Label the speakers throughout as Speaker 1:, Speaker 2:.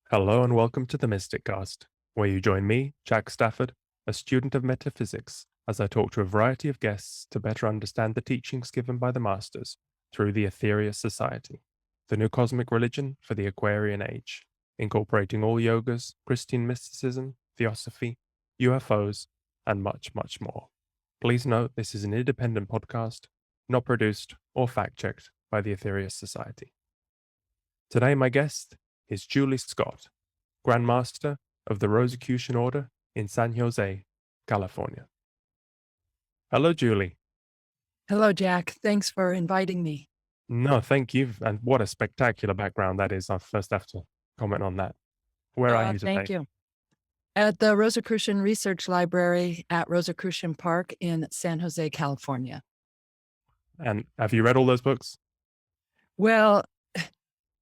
Speaker 1: Hello and welcome to the Mysticast, where you join me, Jack Stafford, a student of metaphysics, as I talk to a variety of guests to better understand the teachings given by the Masters through the Aetherius Society, the new cosmic religion for the Aquarian Age, incorporating all yogas, Christian mysticism, theosophy, UFOs, and much, much more. Please note this is an independent podcast, not produced or fact-checked by the Aetherius Society. Today, my guest is Julie Scott, Grand Master of the Rosicrucian Order in San Jose, California. Hello, Julie.
Speaker 2: Hello, Jack. Thanks for inviting me.
Speaker 1: No, thank you. And what a spectacular background that is. I first have to comment on that. Where are you
Speaker 2: Thank
Speaker 1: today?
Speaker 2: you. At the Rosicrucian Research Library at Rosicrucian Park in San Jose, California.
Speaker 1: And have you read all those books?
Speaker 2: Well,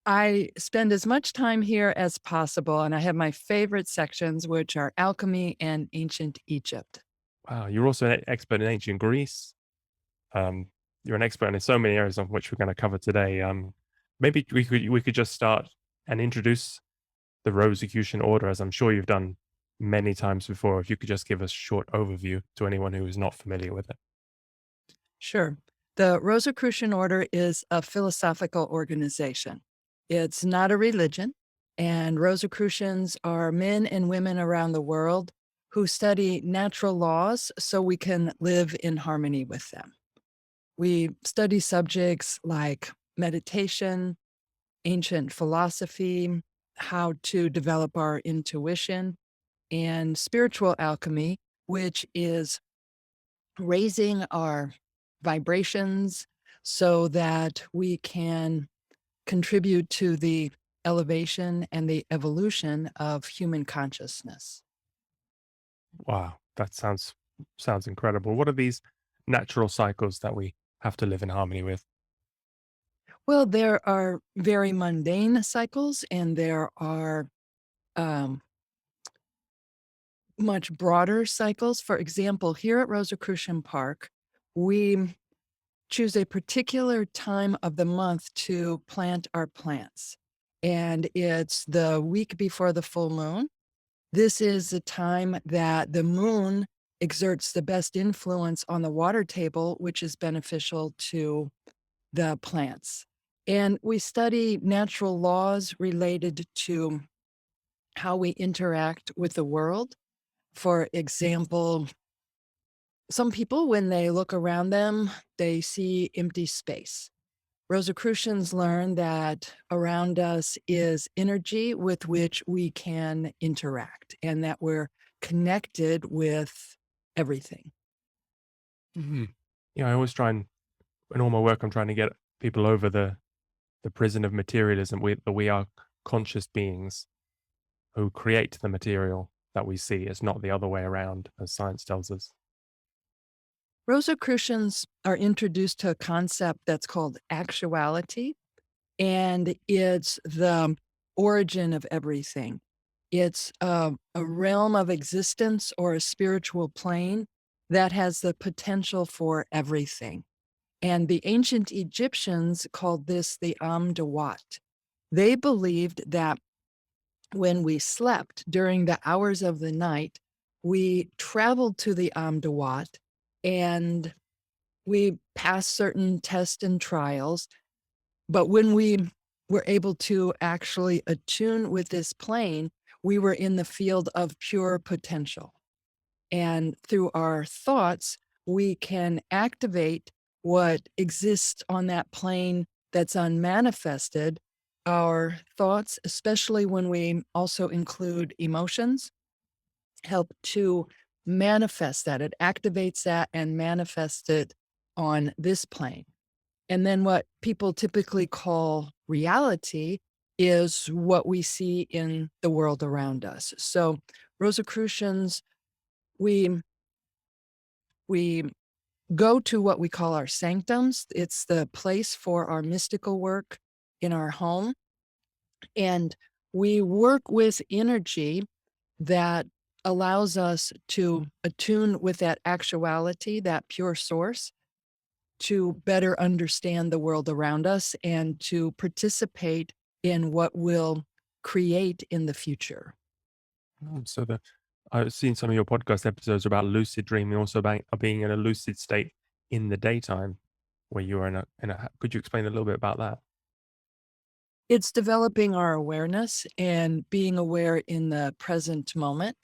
Speaker 2: I spend as much time here as possible, and I have my favorite sections, which are alchemy and ancient Egypt.
Speaker 1: Wow, you're also an expert in ancient Greece. Um, you're an expert in so many areas of which we're going to cover today. Maybe we could just start and introduce the Rosicrucian Order, as I'm sure you've done many times before. If you could just give us a short overview to anyone who is not familiar with it.
Speaker 2: Sure. The Rosicrucian Order is a philosophical organization. It's not a religion, and Rosicrucians are men and women around the world who study natural laws so we can live in harmony with them. We study subjects like meditation, ancient philosophy, how to develop our intuition, and spiritual alchemy, which is raising our vibrations so that we can contribute to the elevation and the evolution of human consciousness.
Speaker 1: Wow, that sounds incredible. What are these natural cycles that we have to live in harmony with?
Speaker 2: Well, there are very mundane cycles, and there are um, much broader cycles. For example, here at Rosicrucian Park, we choose a particular time of the month to plant our plants, and it's the week before the full moon. This is the time that the moon exerts the best influence on the water table, which is beneficial to the plants. And we study natural laws related to how we interact with the world. For example, some people, when they look around them, they see empty space. Rosicrucians learn that around us is energy with which we can interact and that we're connected with everything.
Speaker 1: Mhm. Yeah, I always try and in all my work, I'm trying to get people over the prison of materialism. We are conscious beings who create the material that we see. It's not the other way around, as science tells us.
Speaker 2: Rosicrucians are introduced to a concept that's called actuality, and it's the origin of everything. It's a realm of existence or a spiritual plane that has the potential for everything. And the ancient Egyptians called this the Amdawat. They believed that when we slept during the hours of the night, we traveled to the Amdawat and we passed certain tests and trials. But when we were able to actually attune with this plane, we were in the field of pure potential. And through our thoughts, we can activate what exists on that plane that's unmanifested. Our thoughts, especially when we also include emotions, help to manifest that. It activates that and manifests it on this plane. And then what people typically call reality is what we see in the world around us. So Rosicrucians, we we go to what we call our sanctums. It's the place for our mystical work in our home. And we work with energy that allows us to attune with that actuality, that pure source, to better understand the world around us and to participate in what will create in the future.
Speaker 1: So I've seen some of your podcast episodes about lucid dreaming, also about being in a lucid state in the daytime, where you are in a. Could you explain a little bit about that?
Speaker 2: It's developing our awareness and being aware in the present moment.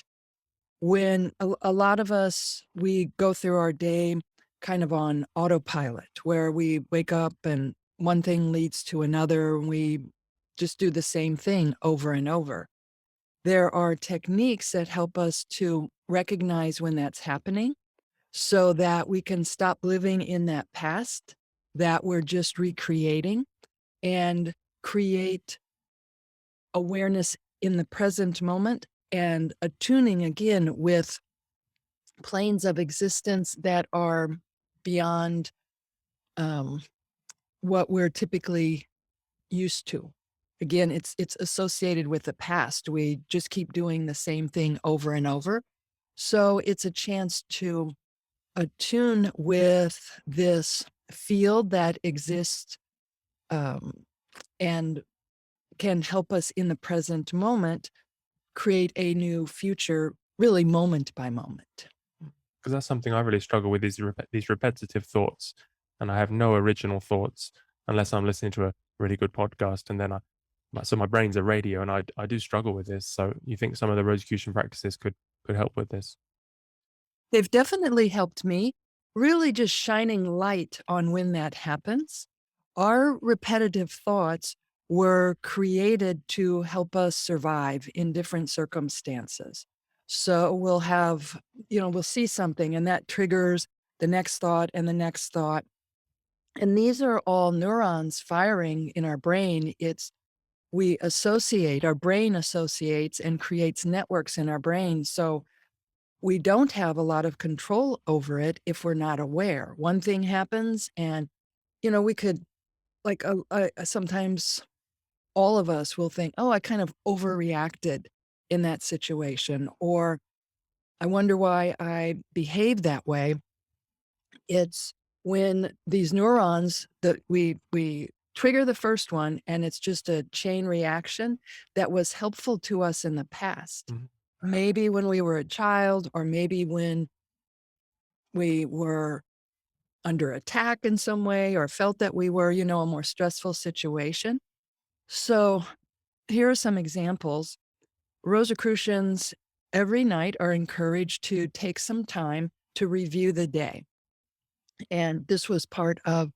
Speaker 2: When a lot of us, we go through our day kind of on autopilot, where we wake up and one thing leads to another, and we just do the same thing over and over. There are techniques that help us to recognize when that's happening so that we can stop living in that past that we're just recreating and create awareness in the present moment and attuning again with planes of existence that are beyond um, what we're typically used to. Again, it's associated with the past. We just keep doing the same thing over and over. So it's a chance to attune with this field that exists um, and can help us in the present moment create a new future, really moment by moment.
Speaker 1: Because that's something I really struggle with, these repetitive thoughts, and I have no original thoughts unless I'm listening to a really good podcast, and then so my brain's a radio, and I do struggle with this. So you think some of the Rosicrucian practices could help with this?
Speaker 2: They've definitely helped me, really just shining light on when that happens. Our repetitive thoughts were created to help us survive in different circumstances. So we'll have, we'll see something and that triggers the next thought and the next thought. And these are all neurons firing in our brain. Our brain associates and creates networks in our brain. So we don't have a lot of control over it if we're not aware. One thing happens and, we could sometimes all of us will think, "Oh, I kind of overreacted in that situation," or "I wonder why I behaved that way." It's when these neurons that we trigger the first one, and it's just a chain reaction that was helpful to us in the past.
Speaker 1: Mhm.
Speaker 2: Maybe when we were a child, or maybe when we were under attack in some way, or felt that we were, a more stressful situation. So here are some examples. Rosicrucians every night are encouraged to take some time to review the day. And this was part of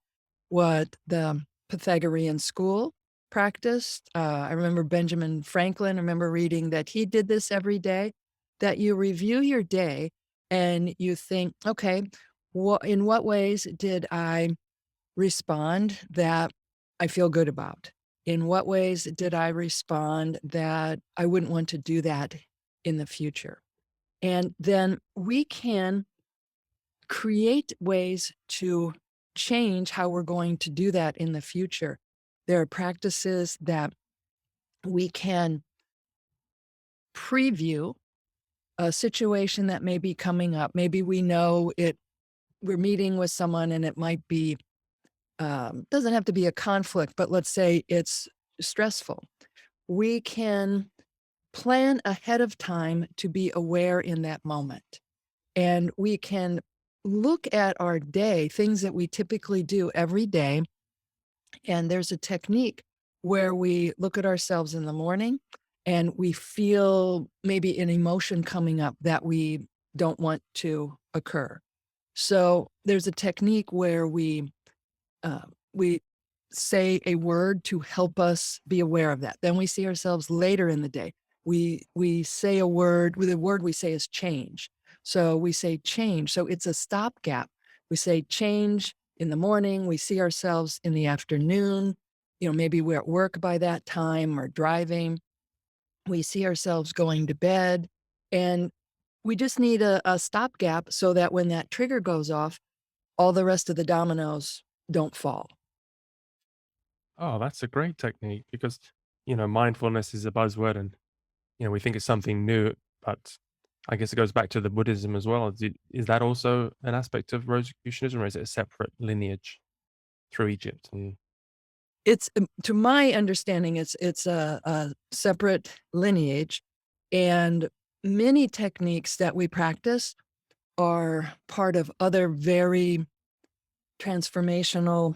Speaker 2: what the Pythagorean school practiced. I remember Benjamin Franklin, I remember reading that he did this every day, that you review your day and you think, okay, in what ways did I respond that I feel good about? In what ways did I respond that I wouldn't want to do that in the future? And then we can create ways to change how we're going to do that in the future. There are practices that we can preview a situation that may be coming up. Maybe we know we're meeting with someone and it might be, doesn't have to be a conflict, but let's say it's stressful. We can plan ahead of time to be aware in that moment. And we can look at our day, things that we typically do every day. And there's a technique where we look at ourselves in the morning and we feel maybe an emotion coming up that we don't want to occur. So there's a technique where we say a word to help us be aware of that. Then we see ourselves later in the day. We say a word, the word we say is change. So we say change. So it's a stopgap. We say change in the morning. We see ourselves in the afternoon. Maybe we're at work by that time or driving. We see ourselves going to bed. And we just need a stopgap so that when that trigger goes off, all the rest of the dominoes don't fall.
Speaker 1: Oh, that's a great technique because mindfulness is a buzzword, and we think it's something new, but I guess it goes back to the Buddhism as well. Is that also an aspect of Rosicrucianism, or is it a separate lineage through Egypt? And
Speaker 2: It's, to my understanding, it's a separate lineage, and many techniques that we practice are part of other very transformational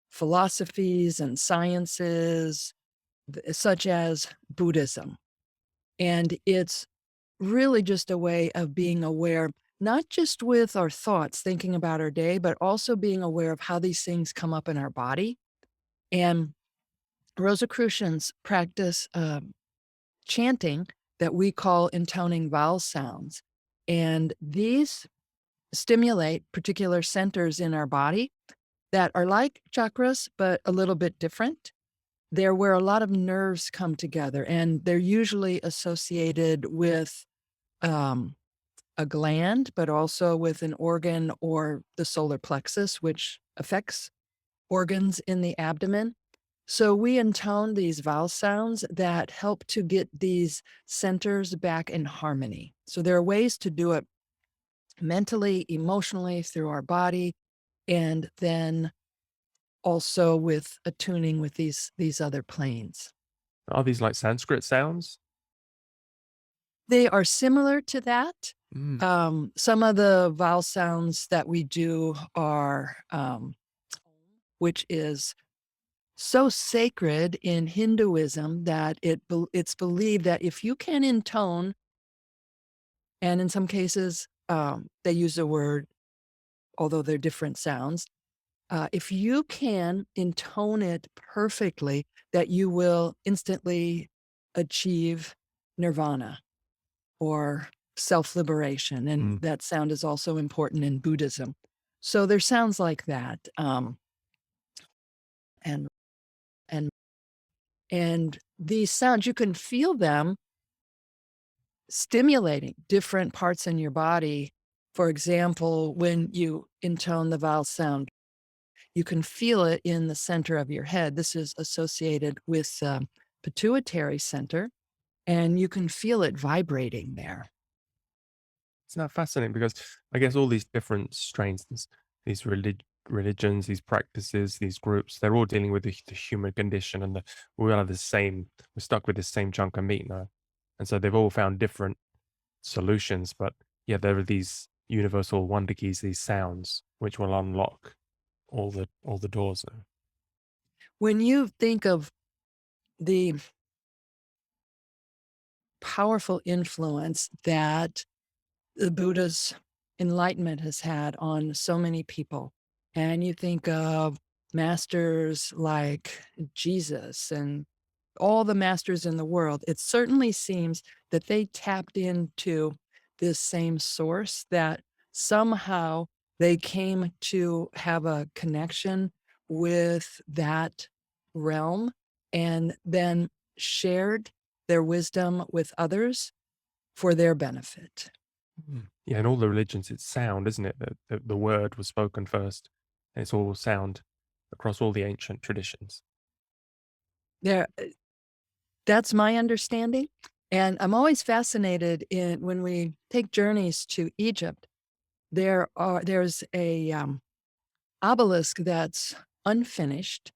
Speaker 2: philosophies and sciences, such as Buddhism. And it's really just a way of being aware, not just with our thoughts, thinking about our day, but also being aware of how these things come up in our body. And Rosicrucians practice chanting that we call intoning vowel sounds. And these stimulate particular centers in our body that are like chakras, but a little bit different. They're where a lot of nerves come together, and they're usually associated with um, a gland, but also with an organ or the solar plexus, which affects organs in the abdomen. So we intone these vowel sounds that help to get these centers back in harmony. So there are ways to do it mentally, emotionally, through our body, and then also with attuning with these other planes.
Speaker 1: Are these like Sanskrit sounds?
Speaker 2: They are similar to that.
Speaker 1: Mm.
Speaker 2: Some of the vowel sounds that we do are, which is so sacred in Hinduism that it's believed that if you can intone, and in some cases, they use the word, although they're different sounds, if you can intone it perfectly, that you will instantly achieve nirvana or self-liberation, and
Speaker 1: Mm.
Speaker 2: that sound is also important in Buddhism. So there's sounds like that, and and and these sounds, you can feel them stimulating different parts in your body. For example, when you intone the vowel sound, you can feel it in the center of your head. This is associated with pituitary center, and you can feel it vibrating there.
Speaker 1: Isn't that fascinating? Because I guess all these different strains, these religions, these practices, these groups, they're all dealing with the human condition, and we all have the same. We're stuck with the same chunk of meat now, and so they've all found different solutions. But yeah, there are these universal wonder keys, these sounds, which will unlock all the doors.
Speaker 2: When you think of the powerful influence that the Buddha's enlightenment has had on so many people, and you think of masters like Jesus and all the masters in the world, it certainly seems that they tapped into this same source, that somehow they came to have a connection with that realm and then shared their wisdom with others for their benefit.
Speaker 1: Mm. Yeah, in all the religions, it's sound, isn't it? The word was spoken first, and it's all sound across all the ancient traditions.
Speaker 2: There That's my understanding, and I'm always fascinated in when we take journeys to Egypt. There's a, obelisk that's unfinished,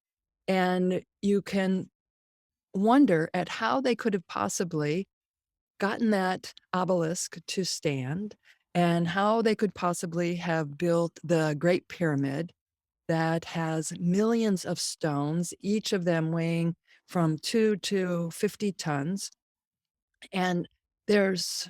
Speaker 2: and you can wonder at how they could have possibly gotten that obelisk to stand, and how they could possibly have built the Great Pyramid that has millions of stones, each of them weighing from 2 to 50 tons. And there's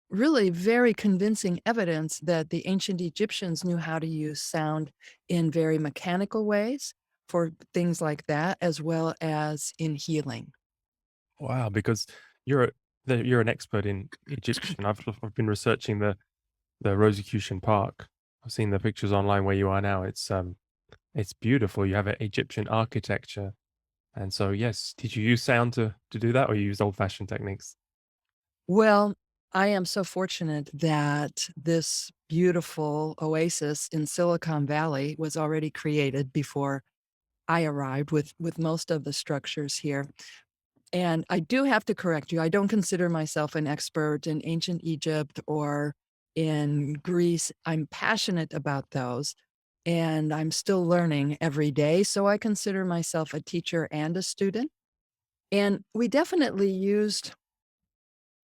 Speaker 2: really very convincing evidence that the ancient Egyptians knew how to use sound in very mechanical ways for things like that, as well as in healing.
Speaker 1: Wow, because you're you're an expert in Egyptian. I've been researching the Rosicrucian Park. I've seen the pictures online where you are now. It's beautiful. You have a Egyptian architecture, and so yes, did you use sound to do that, or you used old fashioned techniques?
Speaker 2: Well, I am so fortunate that this beautiful oasis in Silicon Valley was already created before I arrived with most of the structures here. And I do have to correct you, I don't consider myself an expert in ancient Egypt or in Greece. I'm passionate about those, and I'm still learning every day. So I consider myself a teacher and a student. And we definitely used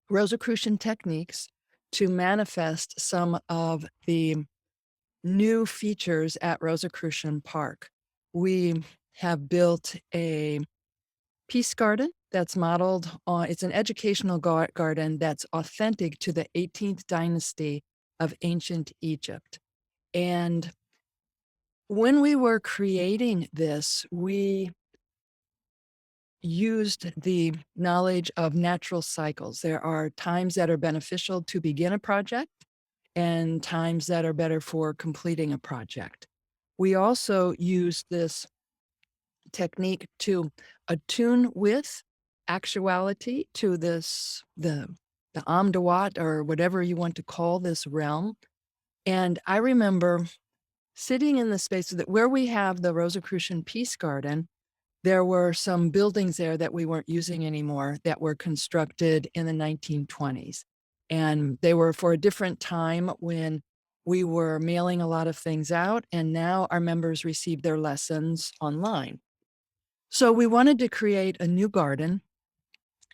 Speaker 2: Rosicrucian techniques to manifest some of the new features at Rosicrucian Park. We have built a peace garden that's modeled on, it's an educational garden that's authentic to the 18th dynasty of ancient Egypt. And when we were creating this, we used the knowledge of natural cycles. There are times that are beneficial to begin a project and times that are better for completing a project. We also use this technique to attune with actuality to the Amdawat, or whatever you want to call this realm. And I remember sitting in the space that where we have the Rosicrucian Peace Garden, there were some buildings there that we weren't using anymore that were constructed in the 1920s. And they were for a different time when we were mailing a lot of things out, and now our members receive their lessons online. So we wanted to create a new garden,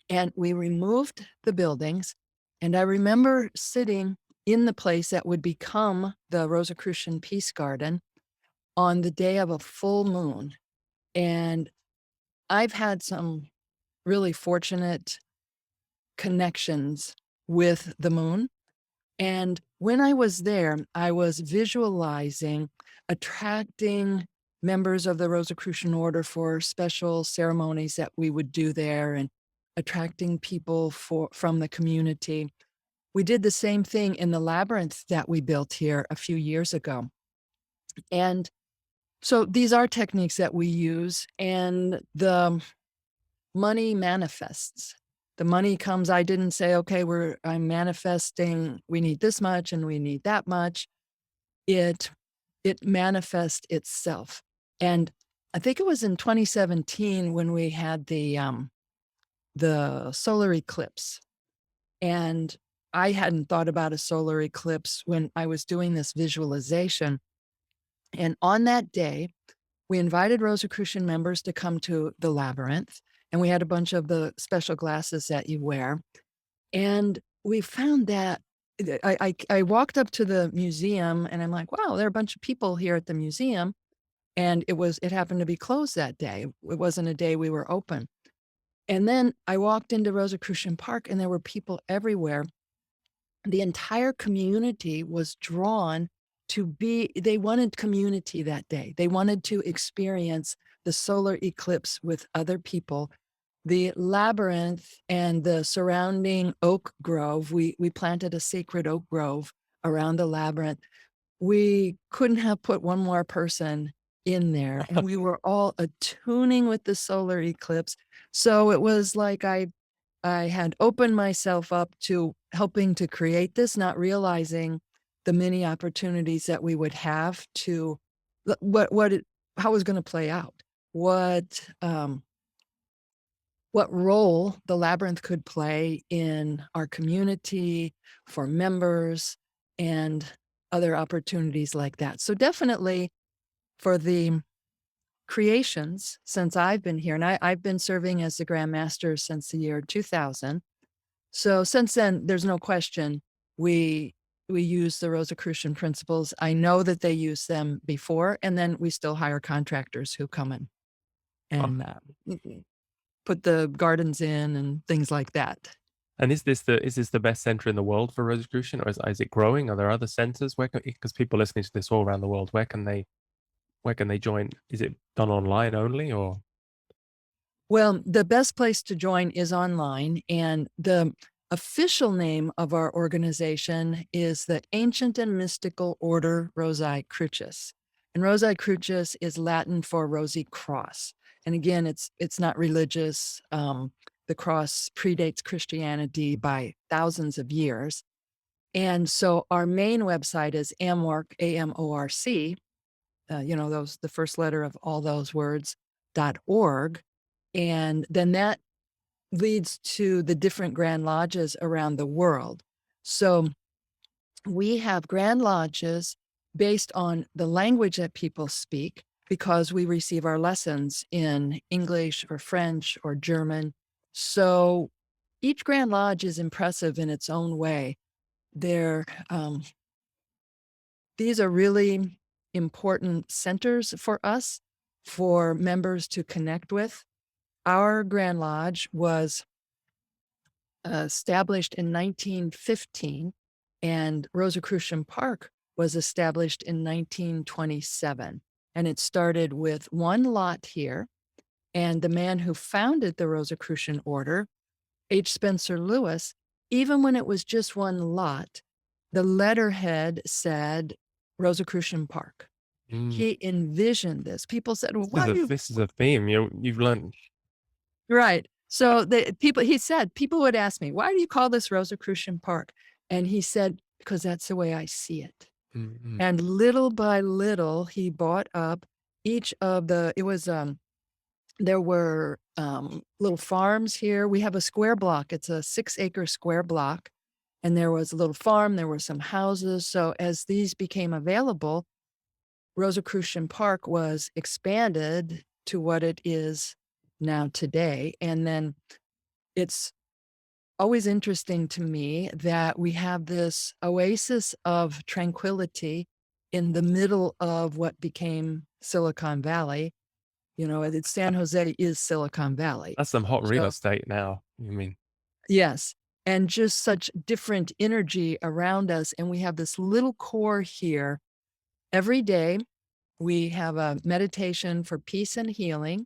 Speaker 2: and we removed the buildings. And I remember sitting in the place that would become the Rosicrucian Peace Garden on the day of a full moon. And I've had some really fortunate connections with the moon. And when I was there, I was visualizing attracting members of the Rosicrucian Order for special ceremonies that we would do there, and attracting people from the community. We did the same thing in the labyrinth that we built here a few years ago. And so these are techniques that we use, and the money manifests. The money comes. I didn't say, okay, I'm manifesting, we need this much and we need that much. It manifests itself. And I think it was in 2017 when we had the solar eclipse. And I hadn't thought about a solar eclipse when I was doing this visualization. And on that day, we invited Rosicrucian members to come to the labyrinth, and we had a bunch of the special glasses that you wear. And we found that I walked up to the museum, and I'm like, wow, there are a bunch of people here at the museum. And it happened to be closed that day. It wasn't a day we were open. And then I walked into Rosicrucian Park, and there were people everywhere. The entire community was drawn they wanted community that day. They wanted to experience the solar eclipse with other people. The labyrinth and the surrounding oak grove, we planted a sacred oak grove around the labyrinth. We couldn't have put one more person in there, and we were all attuning with the solar eclipse. So it was like I had opened myself up to helping to create this, not realizing the many opportunities that we would have to how it was going to play out, what role the labyrinth could play in our community, for members, and other opportunities like that. So definitely for the creations since I've been here, and I've been serving as the Grand Master since the year 2000. So since then, there's no question we use the Rosicrucian principles. I know that they use them before, and then we still hire contractors who come in
Speaker 1: Oh,
Speaker 2: and put the gardens in and things like that.
Speaker 1: and is this the best center in the world for Rosicrucian, or is it growing? Are there other centers because people listening to this all around the world, where can they join? Is it done online only, or?
Speaker 2: Well, the best place to join is online, and the official name of our organization is the Ancient and Mystical Order Rosicrucis. And Rosicrucis is Latin for rosy cross. And again, it's not religious. The cross predates Christianity by thousands of years. And so our main website is AMORC, AMORC, the first letter of all those words, .org. And then that leads to the different Grand Lodges around the world. So we have Grand Lodges based on the language that people speak, because we receive our lessons in English or French or German. So each Grand Lodge is impressive in its own way. They're, these are really important centers for us, for members to connect with. Our Grand Lodge was established in 1915, and Rosicrucian Park was established in 1927. And it started with one lot here. And the man who founded the Rosicrucian Order, H. Spencer Lewis, even when it was just one lot, the letterhead said Rosicrucian Park.
Speaker 1: Mm.
Speaker 2: He envisioned this. People said, well, why do you?
Speaker 1: This is a theme you've learned.
Speaker 2: Right. So the people, he said, people would ask me, why do you call this Rosicrucian Park? And he said, because that's the way I see it.
Speaker 1: Mm-hmm.
Speaker 2: And little by little, he bought up each of the, it was, there were little farms here. We have a square block. It's a 6-acre square block. And there was a little farm. There were some houses. So as these became available, Rosicrucian Park was expanded to what it is now today. And then it's always interesting to me that we have this oasis of tranquility in the middle of what became Silicon Valley. You know, San Jose is Silicon Valley.
Speaker 1: That's some hot real
Speaker 2: So,
Speaker 1: estate now. You mean?
Speaker 2: yes. And just such different energy around us. And we have this little core here. Every day, we have a meditation for peace and healing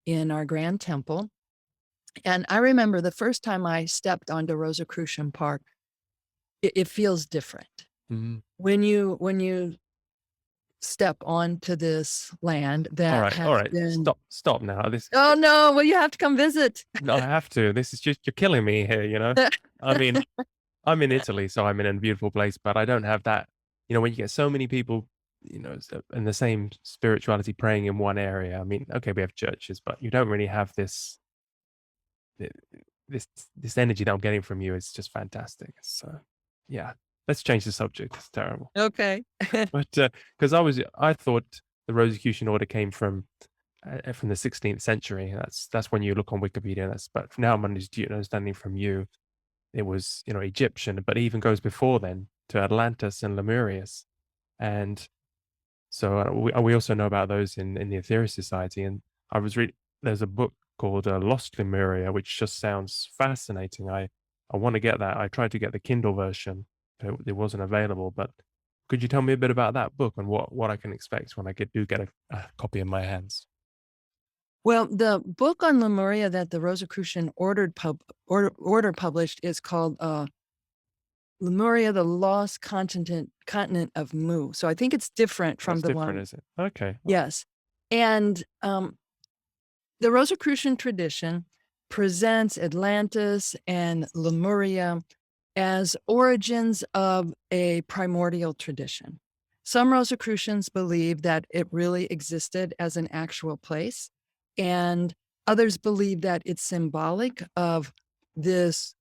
Speaker 2: in our grand temple. And I remember the first time I stepped onto Rosicrucian Park, it feels different.
Speaker 1: Mm-hmm.
Speaker 2: When you step onto this land
Speaker 1: All
Speaker 2: that
Speaker 1: right,
Speaker 2: has
Speaker 1: all right.
Speaker 2: been.
Speaker 1: Stop now.
Speaker 2: Oh, no, well, you have to come visit.
Speaker 1: No, I have to. This is just you're killing me here. I mean, I'm in Italy, so I'm in a beautiful place, but I don't have that. When you get so many people, in the same spirituality praying in one area. I mean, okay, we have churches, but you don't really have th- this energy that I'm getting from you. Is just fantastic. So, yeah, let's change the subject. It's terrible.
Speaker 2: Okay.
Speaker 1: But because I thought the Rosicrucian Order came from the 16th century. That's when you look on Wikipedia. But now I'm understanding from you, it was Egyptian, but it even goes before then to Atlantis and Lemuria. And so we also know about those in the Aetherius Society. And I was reading there's a book called Lost Lemuria, which just sounds fascinating. I want to get that. I tried to get the Kindle version, but it wasn't available. But could you tell me a bit about that book and what I can expect when I do get a copy in my hands?
Speaker 2: Well, the book on Lemuria that the Rosicrucian Order published is called Lemuria, the Lost Continent of Mu. So I think it's different from
Speaker 1: That's
Speaker 2: the
Speaker 1: different,
Speaker 2: one.
Speaker 1: is it? Okay.
Speaker 2: Yes. And the Rosicrucian tradition presents Atlantis and Lemuria as origins of a primordial tradition. Some Rosicrucians believe that it really existed as an actual place, and others believe that it's symbolic of this,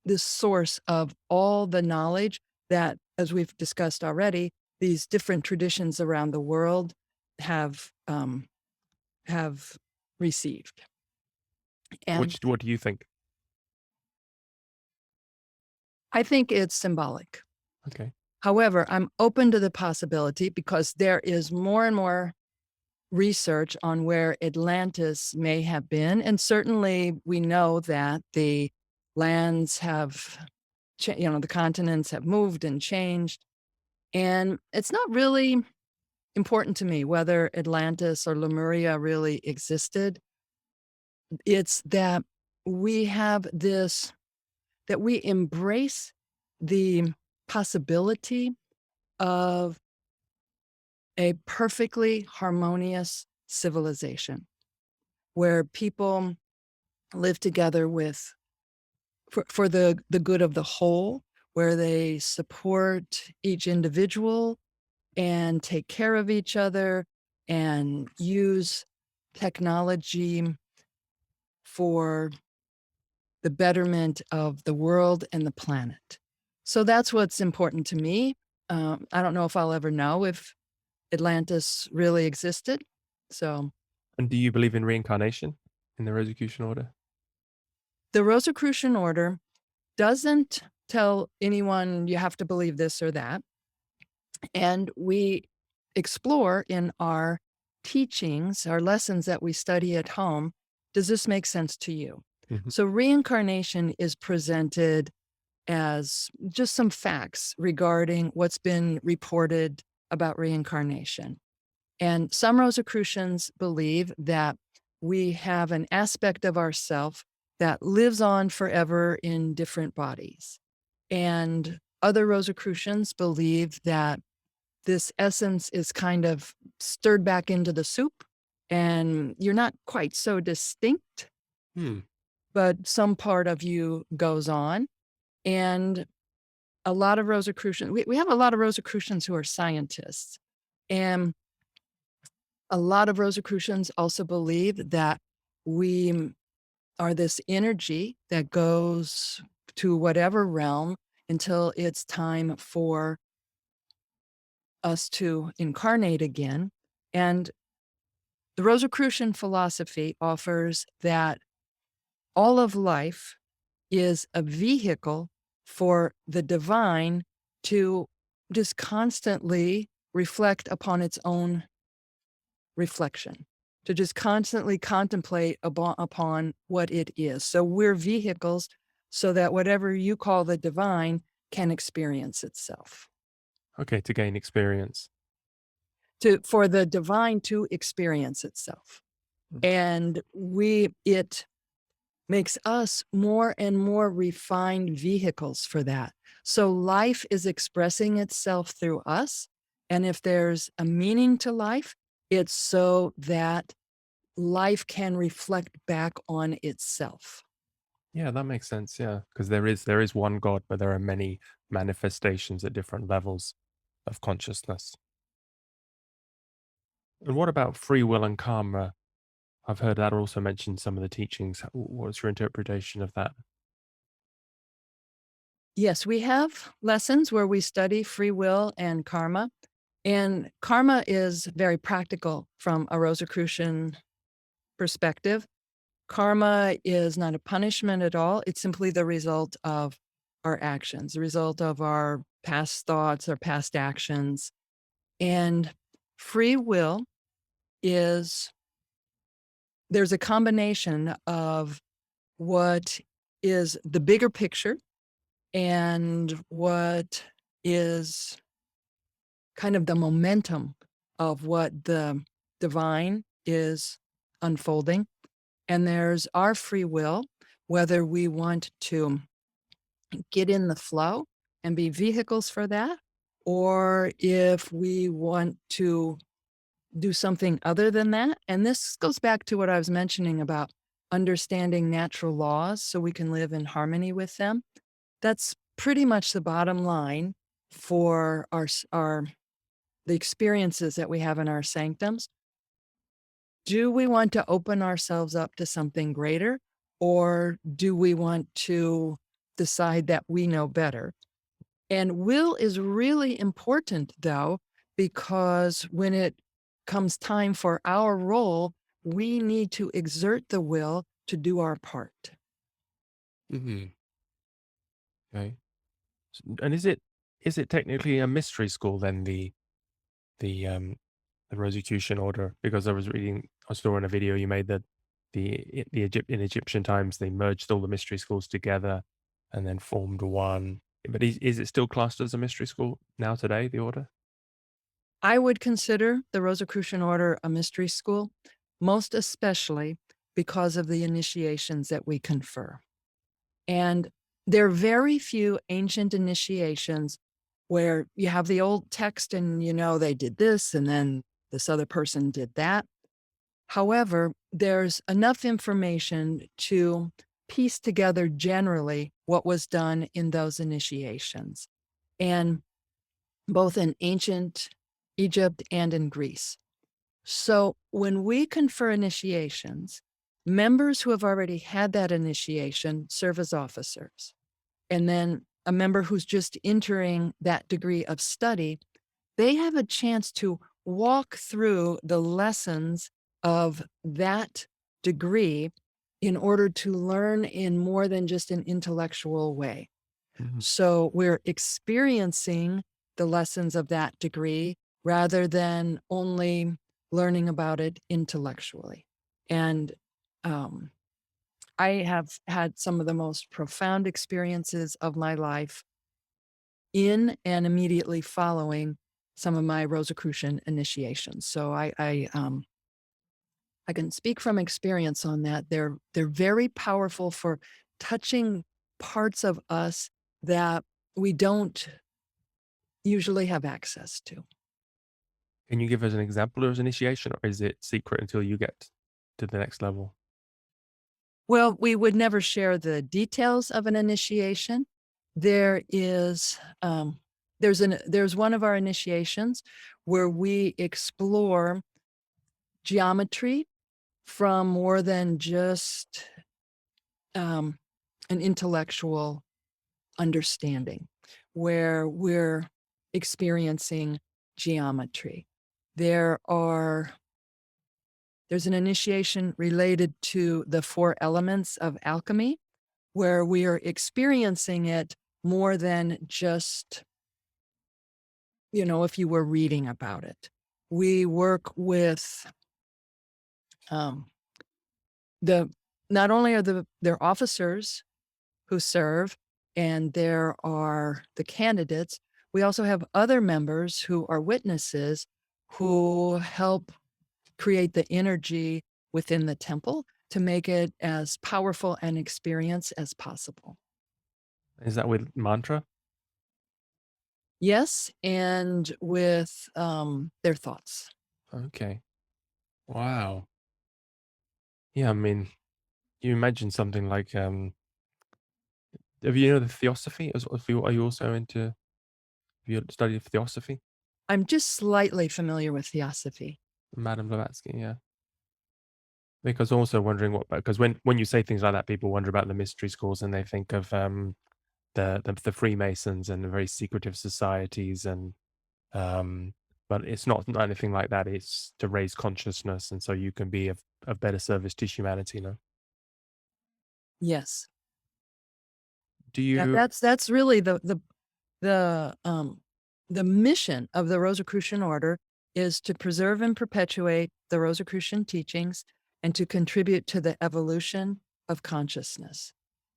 Speaker 2: this source of all the knowledge that, as we've discussed already, these different traditions around the world have have received. And
Speaker 1: What do you think?
Speaker 2: I think it's symbolic.
Speaker 1: Okay.
Speaker 2: However, I'm open to the possibility because there is more and more research on where Atlantis may have been. And certainly we know that the lands have, the continents have moved and changed. And it's not really important to me whether Atlantis or Lemuria really existed. It's that we have this, that we embrace the possibility of a perfectly harmonious civilization where people live together with for the good of the whole, where they support each individual and take care of each other and use technology for the betterment of the world and the planet. So that's what's important to me. I don't know if I'll ever know if Atlantis really existed. So
Speaker 1: And do you believe in reincarnation in the Rosicrucian Order?
Speaker 2: the Rosicrucian Order doesn't tell anyone you have to believe this or that. And we explore in our teachings, our lessons that we study at home, does this make sense to you?
Speaker 1: Mhm.
Speaker 2: So reincarnation is presented as just some facts regarding what's been reported about reincarnation. And some Rosicrucians believe that we have an aspect of ourself that lives on forever in different bodies. And other Rosicrucians believe that this essence is kind of stirred back into the soup and you're not quite so distinct,
Speaker 1: Hmm.
Speaker 2: but some part of you goes on. And a lot of Rosicrucians, we have a lot of Rosicrucians who are scientists. And a lot of Rosicrucians also believe that we are this energy that goes to whatever realm until it's time for us to incarnate again. And the Rosicrucian philosophy offers that all of life is a vehicle for the divine to just constantly reflect upon its own reflection, to just constantly contemplate upon what it is. So we're vehicles so that whatever you call the divine can experience itself.
Speaker 1: Okay, to gain experience.
Speaker 2: For the divine to experience itself.
Speaker 1: Mm.
Speaker 2: And it makes us more and more refined vehicles for that. So life is expressing itself through us. And if there's a meaning to life, it's so that life can reflect back on itself.
Speaker 1: Yeah, that makes sense. Yeah, because there is one God, but there are many manifestations at different levels of consciousness. And what about free will and karma? I've heard that also mentioned in some of the teachings. What's your interpretation of that?
Speaker 2: Yes, we have lessons where we study free will and karma. And karma is very practical from a Rosicrucian perspective. Karma is not a punishment at all. It's simply the result of our actions, the result of our past thoughts or past actions. And free will is there's a combination of what is the bigger picture and what is kind of the momentum of what the divine is unfolding. And there's our free will, whether we want to get in the flow and be vehicles for that, or if we want to do something other than that. And this goes back to what I was mentioning about understanding natural laws so we can live in harmony with them. That's pretty much the bottom line for our the experiences that we have in our sanctums. Do we want to open ourselves up to something greater, or do we want to decide that we know better? And will is really important, though, because when it comes time for our role, we need to exert the will to do our part.
Speaker 1: Hmm. Okay. And is it technically a mystery school then, the the Rosicrucian Order? Because I saw in a video you made that in Egyptian times they merged all the mystery schools together and then formed one. But is it still classed as a mystery school now today, the order?
Speaker 2: I would consider the Rosicrucian Order a mystery school, most especially because of the initiations that we confer. And there are very few ancient initiations where you have the old text and you know they did this and then this other person did that. However, there's enough information to piece together generally what was done in those initiations, and both in ancient Egypt and in Greece. So when we confer initiations, members who have already had that initiation serve as officers. And then a member who's just entering that degree of study, they have a chance to walk through the lessons of that degree in order to learn in more than just an intellectual way.
Speaker 1: Mhm.
Speaker 2: So we're experiencing the lessons of that degree rather than only learning about it intellectually. And um, I have had some of the most profound experiences of my life in and immediately following some of my Rosicrucian initiations. So I can speak from experience on that. They're very powerful for touching parts of us that we don't usually have access to.
Speaker 1: Can you give us an example of an initiation, or is it secret until you get to the next level?
Speaker 2: Well, we would never share the details of an initiation. There is, there's one of our initiations where we explore geometry from more than just um, an intellectual understanding, where we're experiencing geometry. There are there's an initiation related to the 4 elements of alchemy, where we are experiencing it more than just, if you were reading about it. We work with, um, the not only are there officers who serve, and there are the candidates, we also have other members who are witnesses who help create the energy within the temple to make it as powerful an experience as possible.
Speaker 1: Is that with mantra?
Speaker 2: Yes, and with, their thoughts.
Speaker 1: Okay. Wow. Yeah, I mean, you imagine something like, have you know the theosophy? Are you also into, have you studied theosophy?
Speaker 2: I'm just slightly familiar with theosophy.
Speaker 1: Madame Blavatsky, yeah. Because also wondering what, because when you say things like that, people wonder about the mystery schools and they think of the Freemasons and the very secretive societies and um but it's not anything like that. It's to raise consciousness and so you can be of better service to humanity, no?
Speaker 2: Yes.
Speaker 1: Do
Speaker 2: Yeah,
Speaker 1: you
Speaker 2: that's really the mission of the Rosicrucian Order is to preserve and perpetuate the Rosicrucian teachings and to contribute to the evolution of consciousness.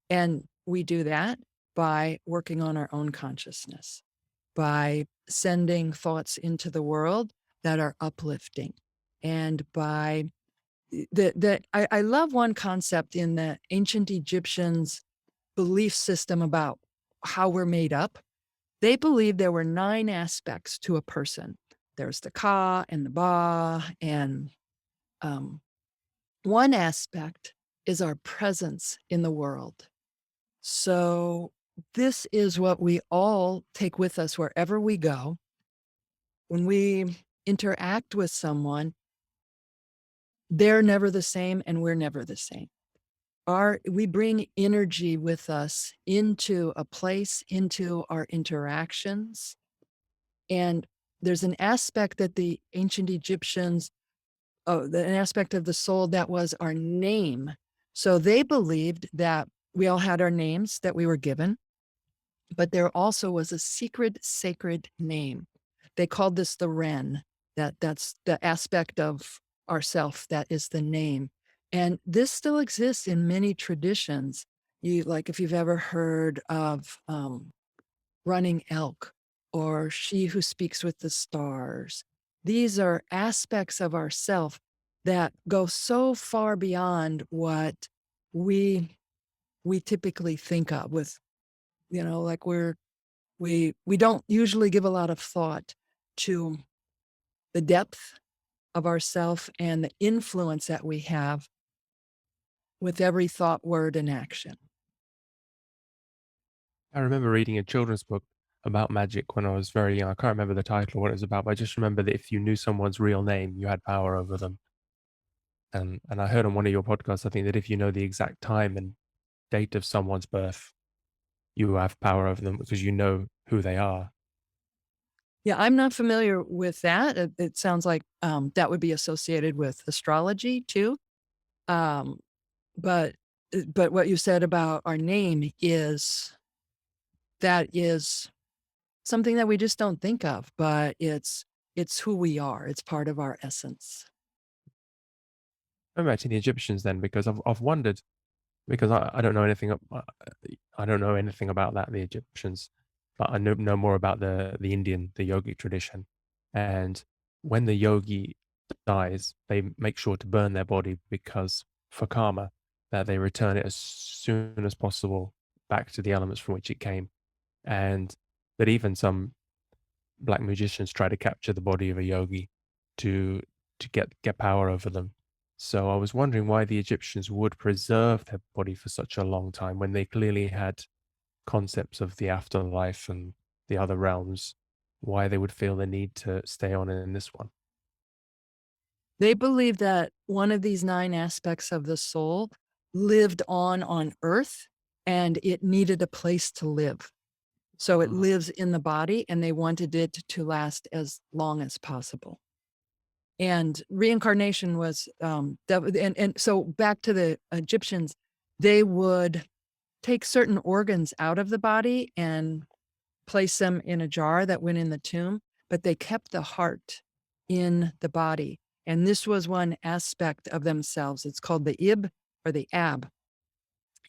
Speaker 2: And we do that by working on our own consciousness, by sending thoughts into the world that are uplifting, and by I love one concept in the ancient Egyptians' belief system about how we're made up. They believed there were 9 aspects to a person. There's the Ka and the Ba, and um, one aspect is our presence in the world. So this is what we all take with us wherever we go. When we interact with someone, they're never the same and we're never the same. We bring energy with us into a place, into our interactions. And there's an aspect that the ancient Egyptians, an aspect of the soul that was our name. So they believed that we all had our names that we were given, but there also was a secret, sacred name. They called this the Ren. That's the aspect of ourself that is the name. And this still exists in many traditions. Like if you've ever heard of running elk or she who speaks with the stars. These are aspects of ourself that go so far beyond what we we typically think of with, like we don't usually give a lot of thought to the depth of ourself and the influence that we have with every thought, word, and action.
Speaker 1: I remember reading a children's book about magic when I was very young. I can't remember the title or what it was about, but I just remember that if you knew someone's real name, you had power over them. And I heard on one of your podcasts, I think that if you know the exact time and date of someone's birth, you have power over them because you know who they are.
Speaker 2: Yeah, I'm not familiar with that. It sounds like, that would be associated with astrology too. Um, but but what you said about our name is that is something that we just don't think of, but it's who we are. It's part of our essence.
Speaker 1: Going back to the Egyptians then, because I've wondered because I don't know anything I don't know anything about that, the Egyptians, but I know more about the Indian, the yogic tradition. And when the yogi dies, they make sure to burn their body because for karma, that they return it as soon as possible back to the elements from which it came. And that even some black magicians try to capture the body of a yogi to get power over them. So I was wondering why the Egyptians would preserve their body for such a long time when they clearly had concepts of the afterlife and the other realms, why they would feel the need to stay on in this one.
Speaker 2: They believe that one of these 9 aspects of the soul lived on earth, and it needed a place to live. So it
Speaker 1: Mhm.
Speaker 2: lives in the body, and they wanted it to last as long as possible. And reincarnation was, and so back to the Egyptians, they would take certain organs out of the body and place them in a jar that went in the tomb, but they kept the heart in the body. And this was one aspect of themselves. It's called the ib or the ab.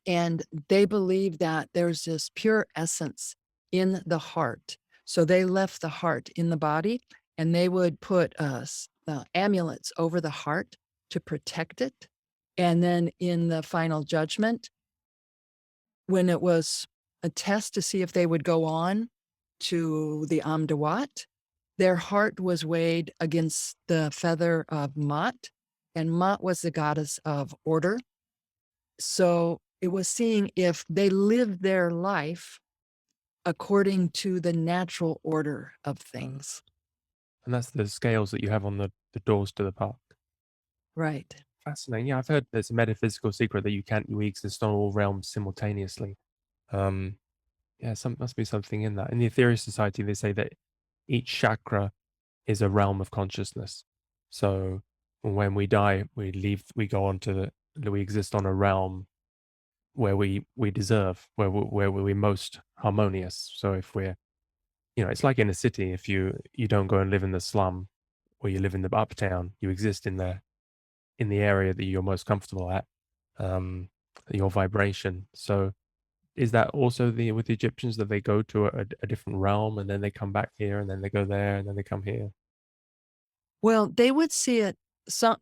Speaker 2: And they believe that there's this pure essence in the heart. So they left the heart in the body and they would put amulets over the heart to protect it. And then in the final judgment, when it was a test to see if they would go on to the Amdawat, their heart was weighed against the feather of Ma'at, and Ma'at was the goddess of order. So it was seeing if they lived their life according to the natural order of
Speaker 1: Uh,
Speaker 2: things.
Speaker 1: and that's the scales that you have on the doors to the park.
Speaker 2: Right.
Speaker 1: Fascinating. Yeah, I've heard there's a metaphysical secret that we exist on all realms simultaneously. Um, yeah, some must be something in that. In the Ethereal Society, they say that each chakra is a realm of consciousness. So when we die, we go on to we exist on a realm where we deserve, where we're most harmonious. So if we're, it's like in a city, if you don't go and live in the slum or you live in the uptown, you exist in the area that you're most comfortable at, your vibration. So is that also with the Egyptians that they go to a different realm and then they come back here and then they go there and then they come here?
Speaker 2: Well, they would see it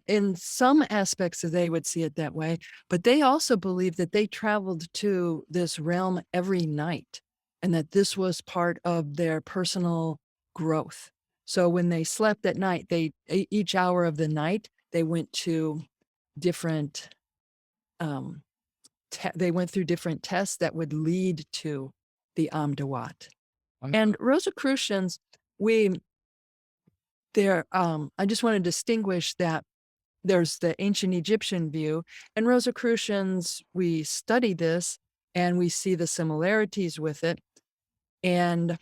Speaker 2: in some aspects they would see it that way, but they also believe that they traveled to this realm every night and that this was part of their personal growth. So when they slept at night, each hour of the night, they went to different um they went through different tests that would lead to the Amdawat.
Speaker 1: I
Speaker 2: And Rosicrucians, we I just want to distinguish that there's the ancient Egyptian view, and Rosicrucians, we study this and we see the similarities with it. And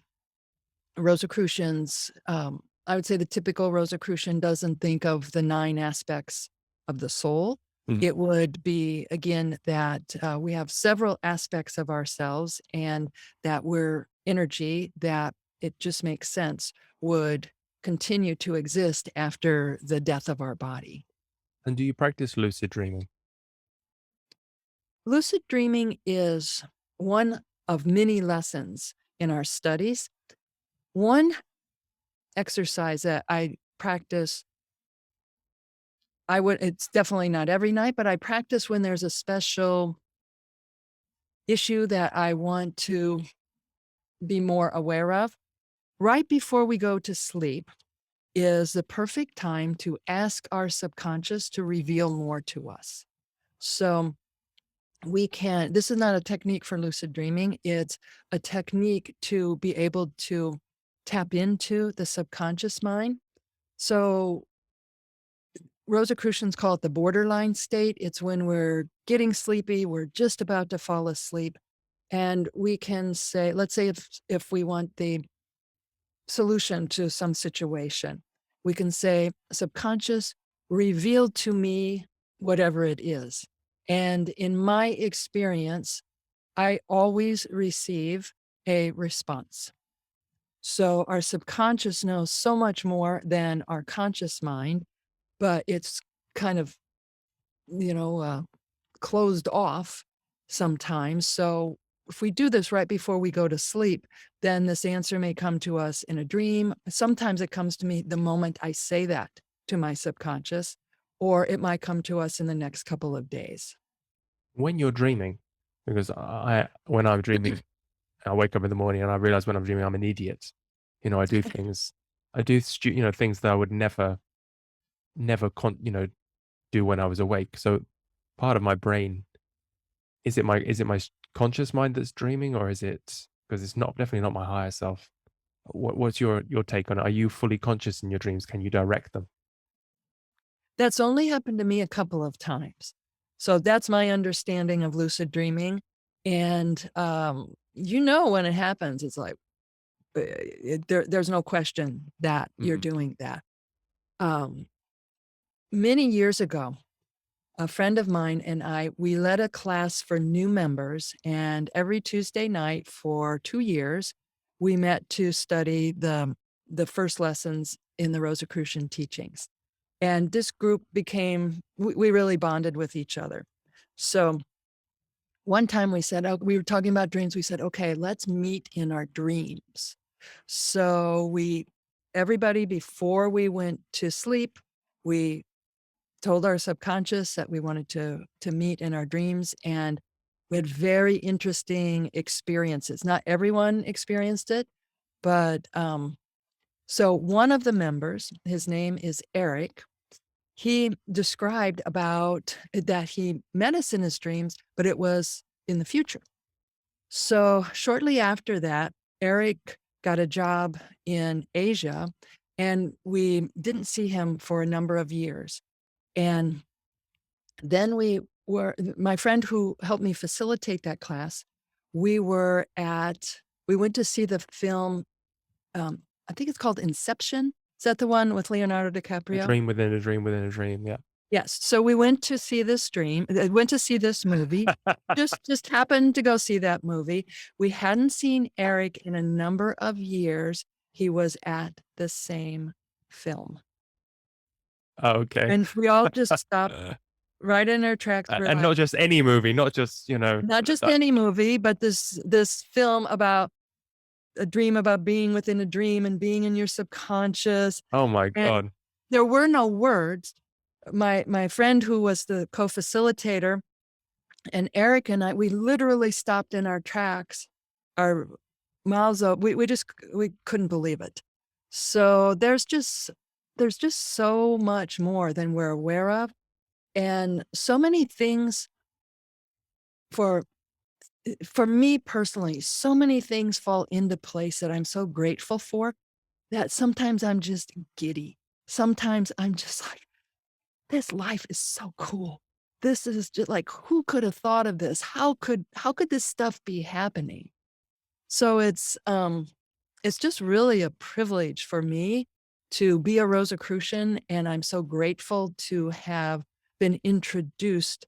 Speaker 2: Rosicrucians, I would say the typical Rosicrucian doesn't think of the 9 aspects of the soul.
Speaker 1: mm.
Speaker 2: It would be, again, that we have several aspects of ourselves and that we're energy, that it just makes sense would continue to exist after the death of our body.
Speaker 1: And do you practice lucid dreaming?
Speaker 2: Lucid dreaming is one of many lessons in our studies. One exercise that I practice, it's definitely not every night, but I practice when there's a special issue that I want to be more aware of. Right before we go to sleep is the perfect time to ask our subconscious to reveal more to us. So this is not a technique for lucid dreaming. It's a technique to be able to tap into the subconscious mind. So Rosicrucians call it the borderline state. It's when we're getting sleepy, we're just about to fall asleep, And we can say, let's say if we want the solution to some situation, we can say, subconscious, reveal to me whatever it is. And in my experience, I always receive a response. So our subconscious knows so much more than our conscious mind, but it's kind of, you know, closed off sometimes. So if we do this right before we go to sleep, then this answer may come to us in a dream. Sometimes it comes to me the moment I say that to my subconscious, or it might come to us in the next couple of days.
Speaker 1: When you're dreaming, because when I'm dreaming, I wake up in the morning and I realize when I'm dreaming I'm an idiot. I do things, things that I would never do when I was awake. So part of my brain, is it my conscious mind that's dreaming, or is it because it's not definitely not my higher self? What's your take on it? Are you fully conscious in your dreams? Can you direct them?
Speaker 2: That's only happened to me a couple of times. So that's my understanding of lucid dreaming. And, when it happens, it's like, there's no question that you're
Speaker 1: Mhm.
Speaker 2: doing that. Um, Many years ago, a friend of mine and I, we led a class for new members, and every Tuesday night for 2 years, we met to study the first lessons in the Rosicrucian teachings. And this group became we really bonded with each other. So, one time we said, "Oh," we were talking about dreams, we said, "Okay, let's meet in our dreams." So, we everybody before we went to sleep, we told our subconscious that we wanted to meet in our dreams, and we had very interesting experiences. Not everyone experienced it, but, so one of the members, his name is Eric, he described about that he met us in his dreams, but it was in the future. So shortly after that, Eric got a job in Asia, and we didn't see him for a number of years. And then my friend who helped me facilitate that class, we went to see the film, I think it's called Inception. Is that the one with Leonardo
Speaker 1: A
Speaker 2: DiCaprio?
Speaker 1: dream within a dream within a dream. Yeah.
Speaker 2: Yes, so we went to see went to see this movie, just happened to go see that movie. We hadn't seen Eric in a number of years. He was at the same film,
Speaker 1: Oh, okay.
Speaker 2: and we all just stopped right in our tracks. We're
Speaker 1: And
Speaker 2: like,
Speaker 1: not just any movie, not just
Speaker 2: not just
Speaker 1: that.
Speaker 2: any movie, but this film about a dream about being within a dream and being in your subconscious,
Speaker 1: Oh my
Speaker 2: and
Speaker 1: god.
Speaker 2: there were no words. My friend who was the co-facilitator and Eric and I, we literally stopped in our tracks, our mouths open. We couldn't believe it. So there's just so much more than we're aware of, and so many things for for me personally, so many things fall into place that I'm so grateful for that sometimes I'm just giddy. Sometimes I'm just like, this life is so cool. This is just like, who could have thought of this? How could this stuff be happening? So it's just really a privilege for me to be a Rosicrucian, and I'm so grateful to have been introduced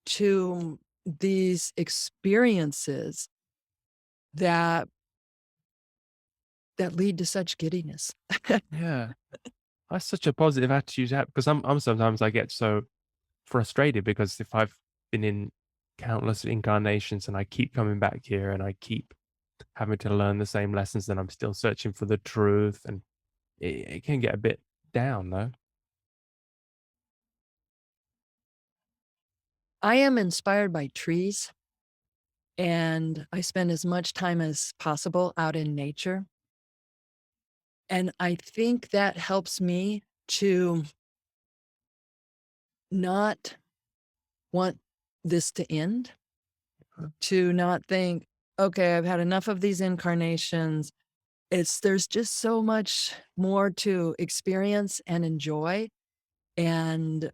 Speaker 2: to these experiences that lead to such giddiness.
Speaker 1: Yeah. That's such a positive attitude to have, because I'm sometimes I get so frustrated because if I've been in countless incarnations and I keep coming back here and I keep having to learn the same lessons, then I'm still searching for the truth, and it can get a bit down though.
Speaker 2: I am inspired by trees, and I spend as much time as possible out in nature. And I think that helps me to not want this to end, to not think, okay, I've had enough of these incarnations. There's just so much more to experience and enjoy. And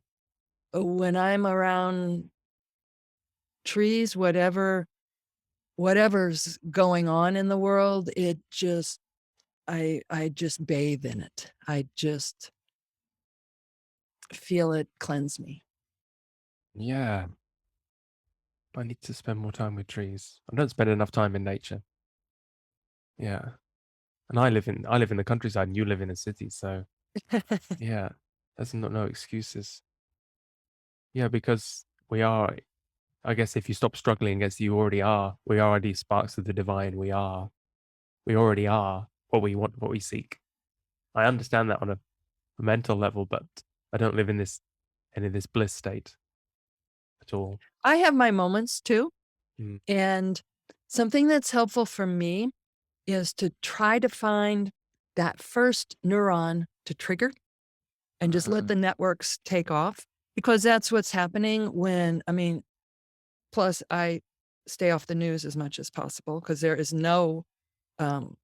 Speaker 2: when I'm around trees, whatever whatever's going on in the world, it just, I just bathe in it. I just feel it cleanse me.
Speaker 1: Yeah. I need to spend more time with trees. I don't spend enough time in nature. Yeah. And I live in the countryside and you live in a city, so yeah. There's no excuses. Yeah, because we are, I guess if you stop struggling against you already are, we are already sparks of the divine. We already are what we want, what we seek. I understand that on a mental level, but I don't live in this bliss state at all.
Speaker 2: I have my moments too.
Speaker 1: Mm.
Speaker 2: And something that's helpful for me is to try to find that first neuron to trigger and just let the networks take off, because that's what's happening when, I mean, plus I stay off the news as much as possible because there is no um,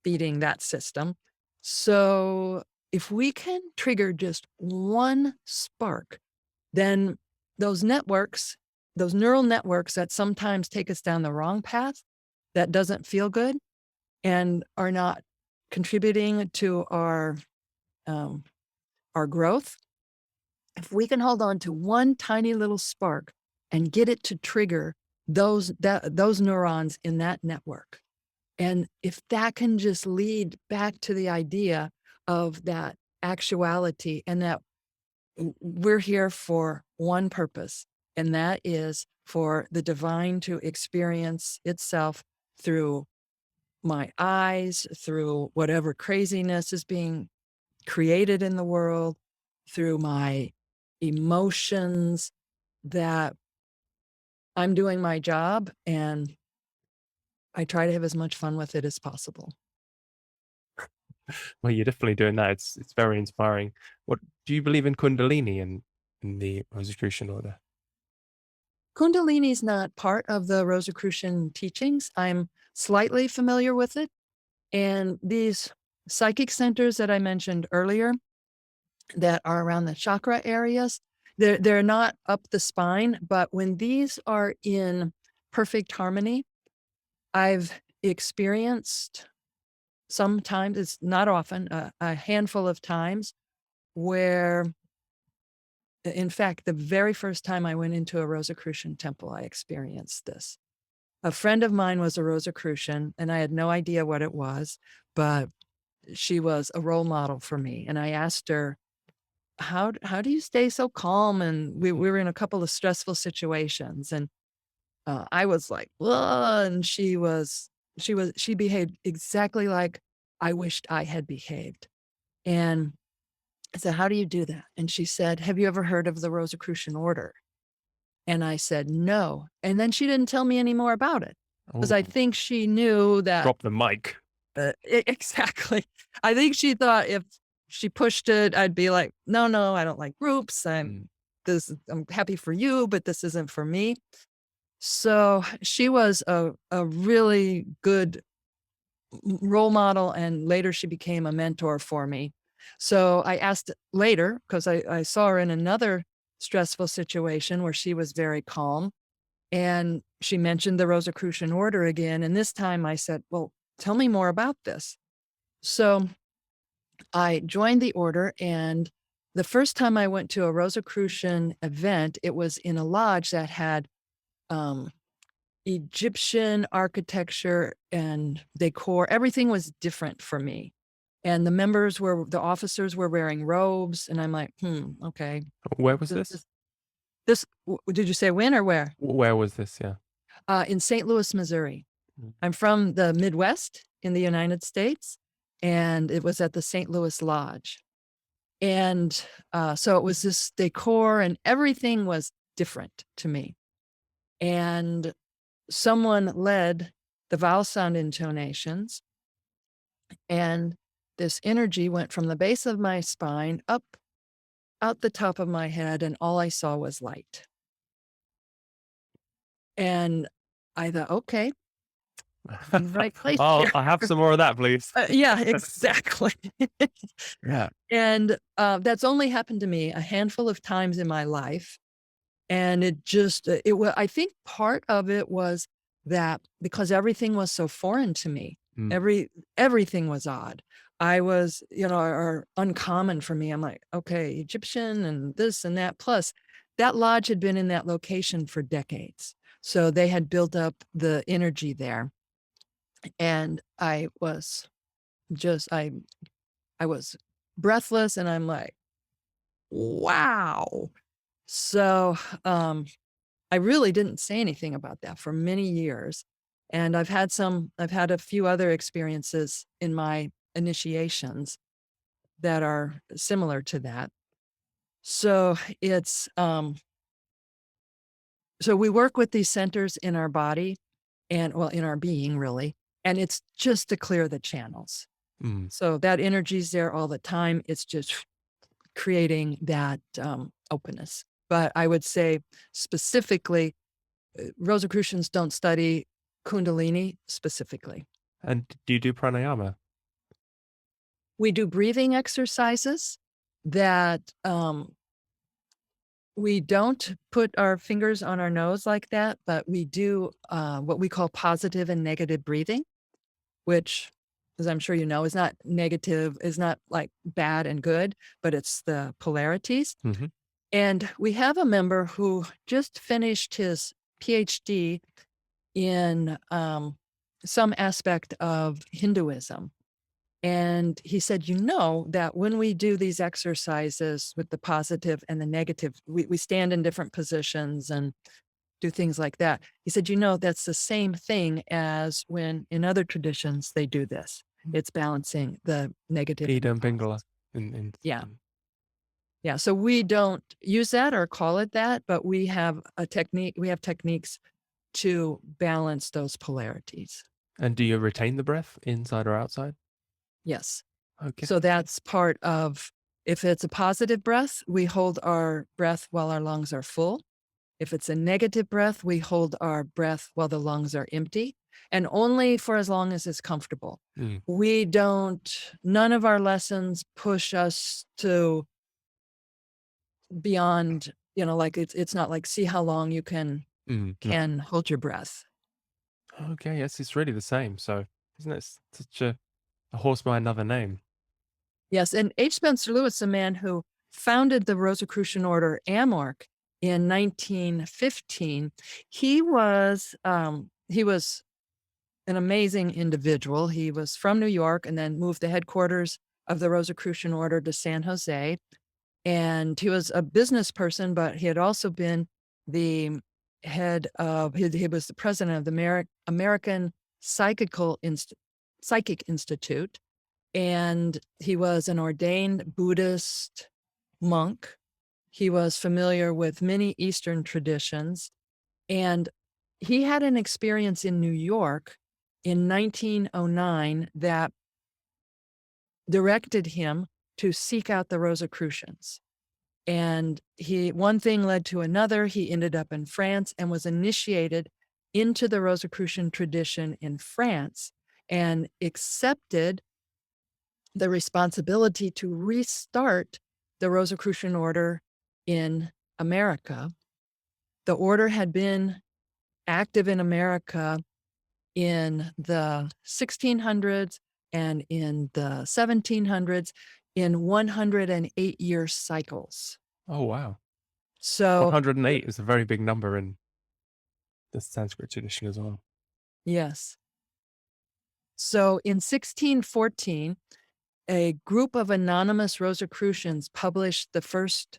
Speaker 2: beating that system. So if we can trigger just one spark, then those networks, those neural networks that sometimes take us down the wrong path, that doesn't feel good and are not contributing to um, our growth. If we can hold on to one tiny little spark and get it to trigger those neurons in that network, and if that can just lead back to the idea of that actuality and that we're here for one purpose, and that is for the divine to experience itself through my eyes, through whatever craziness is being created in the world, through my emotions, that I'm doing my job and I try to have as much fun with it as possible.
Speaker 1: Well, you're definitely doing that. It's very inspiring. What do you believe in Kundalini in the Rosicrucian Order?
Speaker 2: Kundalini is not part of the Rosicrucian teachings. I'm slightly familiar with it. And these psychic centers that I mentioned earlier that are around the chakra areas, they're not up the spine, but when these are in perfect harmony, I've experienced sometimes, it's not often, a handful of times where, in fact, the very first time I went into a Rosicrucian temple, I experienced this. A friend of mine was a Rosicrucian, and I had no idea what it was, but she was a role model for me. And I asked her, how do you stay so calm? And we were in a couple of stressful situations, and I was like, "Ugh," and she behaved exactly like I wished I had behaved. And I said, "How do you do that?" And she said, "Have you ever heard of the Rosicrucian Order?" And I said, "No." And then she didn't tell me any more about it, because
Speaker 1: Oh,
Speaker 2: I think she knew that
Speaker 1: drop the mic.
Speaker 2: exactly. I think she thought if she pushed it, I'd be like, "No, no, I don't like groups.
Speaker 1: Mm.
Speaker 2: I'm happy for you, but this isn't for me." So she was a really good role model, and later she became a mentor for me. So I asked later, because I saw her in another stressful situation where she was very calm, and she mentioned the Rosicrucian Order again. And this time I said, "Well, tell me more about this." So I joined the order, and the first time I went to a Rosicrucian event, it was in a lodge that had um, Egyptian architecture and decor. Everything was different for me. And the officers were wearing robes. And I'm like, okay.
Speaker 1: Where was
Speaker 2: This,
Speaker 1: this?
Speaker 2: this, did you say when or where?
Speaker 1: Where was this? Yeah.
Speaker 2: In St. Louis, Missouri.
Speaker 1: Mm.
Speaker 2: I'm from the Midwest in the United States, and it was at the St. Louis Lodge. And so it was this decor, and everything was different to me. And someone led the vowel sound intonations, and this energy went from the base of my spine up out the top of my head, and all I saw was light. And I thought, okay, I'm in the right place here.
Speaker 1: I have some more of that, please.
Speaker 2: Yeah, exactly.
Speaker 1: Yeah.
Speaker 2: And that's only happened to me a handful of times in my life. And it just, I think part of it was that because everything was so foreign to me,
Speaker 1: Mm,
Speaker 2: everything was odd. I was, or uncommon for me. I'm like, okay, Egyptian and this and that. Plus, that lodge had been in that location for decades. So they had built up the energy there. And just, I was breathless and I'm like, wow. So, I really didn't say anything about that for many years. And I've had a few other experiences in my initiations that are similar to that. So so we work with these centers in our body and well, in our being really, and it's just to clear the channels.
Speaker 1: mm.
Speaker 2: So that energy's there all the time. It's just creating that openness. But I would say specifically, Rosicrucians don't study Kundalini specifically.
Speaker 1: And do you do pranayama?
Speaker 2: We do breathing exercises that we don't put our fingers on our nose like that, but we do what we call positive and negative breathing, which, as I'm sure you know, is not negative, is not like bad and good, but it's the polarities.
Speaker 1: Mhm.
Speaker 2: And we have a member who just finished his PhD in some aspect of Hinduism. And he said, that when we do these exercises with the positive and the negative, we stand in different positions and do things like that. He said, that's the same thing as when in other traditions they do this. It's balancing the negative and the
Speaker 1: Ida
Speaker 2: positive.
Speaker 1: Pingala in
Speaker 2: Yeah. Yeah. So we don't use that or call it that, but we have techniques to balance those polarities.
Speaker 1: and do you retain the breath inside or outside?
Speaker 2: Yes.
Speaker 1: Okay.
Speaker 2: So that's part of if it's a positive breath, we hold our breath while our lungs are full. If it's a negative breath, we hold our breath while the lungs are empty and only for as long as it's comfortable.
Speaker 1: Mm,
Speaker 2: None of our lessons push us to beyond, like it's not like see how long you
Speaker 1: no.
Speaker 2: can hold your breath.
Speaker 1: Okay, yes, it's really the same. So, isn't it such a horse by another name?
Speaker 2: Yes, and H. Spencer Lewis, a man who founded the Rosicrucian Order, AMORC, in 1915, he was an amazing individual. He was from New York and then moved the headquarters of the Rosicrucian Order to San Jose. And he was a business person, but he had also been the he was the president of the American Psychic Institute, and he was an ordained Buddhist monk. He was familiar with many Eastern traditions, and he had an experience in New York in 1909 that directed him to seek out the Rosicrucians. And one thing led to another. He ended up in France and was initiated into the Rosicrucian tradition in France and accepted the responsibility to restart the Rosicrucian Order in America. The order had been active in America in the 1600s and in the 1700s in 108-year cycles.
Speaker 1: Oh, wow.
Speaker 2: So,
Speaker 1: 108 is a very big number in the Sanskrit tradition as well.
Speaker 2: yes. So in 1614, a group of anonymous Rosicrucians published the first